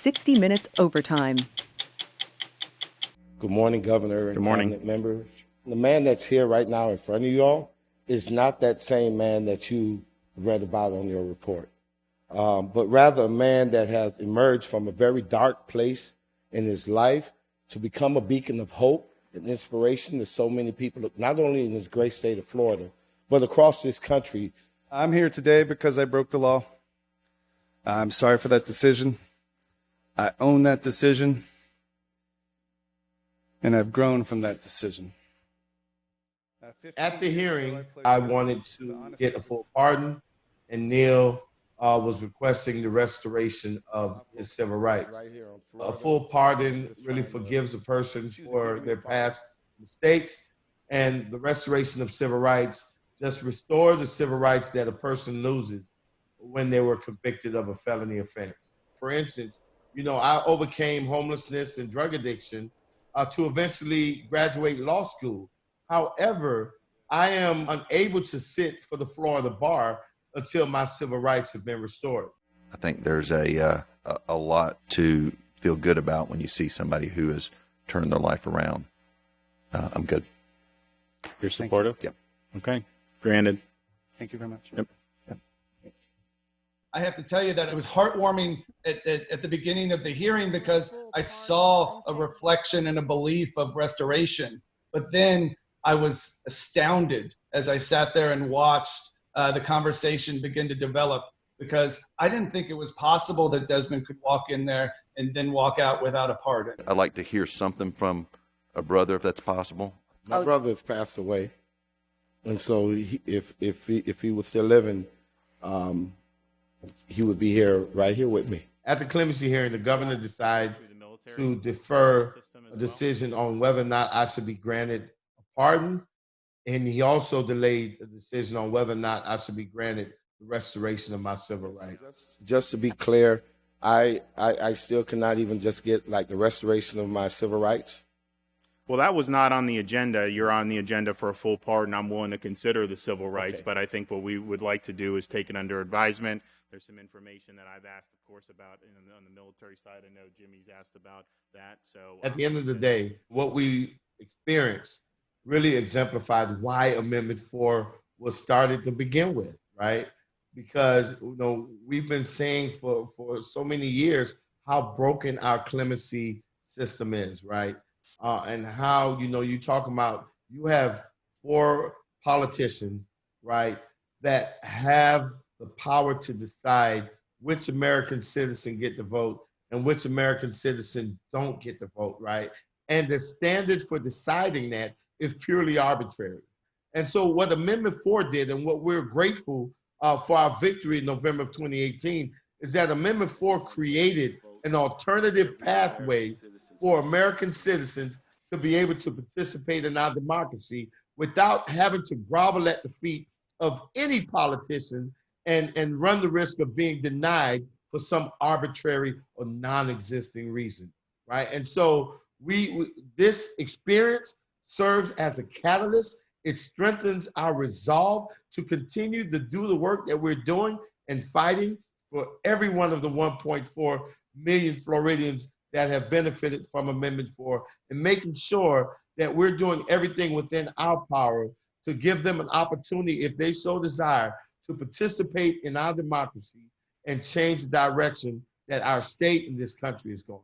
60 Minutes overtime. Good morning, Governor and cabinet members. The man that's here right now in front of you all is not that same man that you read about on your report, but rather a man that has emerged from a very dark place in his life to become a beacon of hope and inspiration to so many people, not only in this great state of Florida, but across this country. I'm here today because I broke the law. I'm sorry for that decision. I own that decision, and I've grown from that decision. At the hearing, I wanted to get a full pardon, and Neil was requesting the restoration of his civil rights. A full pardon really forgives a person for their past mistakes, and the restoration of civil rights just restores the civil rights that a person loses when they were convicted of a felony offense. For instance, I overcame homelessness and drug addiction to eventually graduate law school. However, I am unable to sit for the Florida bar until my civil rights have been restored. I think there's a lot to feel good about when you see somebody who has turned their life around. I'm good. You're supportive? Yep. Okay. Granted. Thank you very much. Yep. I have to tell you that it was heartwarming at the beginning of the hearing because I saw a reflection and a belief of restoration. But then I was astounded as I sat there and watched the conversation begin to develop, because I didn't think it was possible that Desmond could walk in there and then walk out without a pardon. I'd like to hear something from a brother, if that's possible. My brother has passed away, and so if he was still living, he would be right here with me. At the clemency hearing, the governor decided to defer a decision on whether or not I should be granted a pardon, and he also delayed a decision on whether or not I should be granted the restoration of my civil rights. Just to be clear, I still cannot even just get the restoration of my civil rights. Well, that was not on the agenda. You're on the agenda for a full pardon. I'm willing to consider the civil rights, but I think what we would like to do is take it under advisement. There's some information that I've asked, of course, about on the military side. I know Jimmy's asked about that. So at the end of the day, what we experienced really exemplified why Amendment 4 was started to begin with, right? Because we've been saying for so many years how broken our clemency system is, right? And how you talk about you have 4 politicians, right, that have the power to decide which American citizen get to vote and which American citizen don't get to vote, right? And the standard for deciding that is purely arbitrary. And so what Amendment 4 did, and what we're grateful for our victory in November of 2018, is that Amendment 4 created an alternative pathway for American citizens to be able to participate in our democracy without having to grovel at the feet of any politician and run the risk of being denied for some arbitrary or non-existing reason, right? And so this experience serves as a catalyst. It strengthens our resolve to continue to do the work that we're doing and fighting for every one of the 1.4 million Floridians that have benefited from Amendment 4, and making sure that we're doing everything within our power to give them an opportunity, if they so desire, to participate in our democracy and change the direction that our state and this country is going.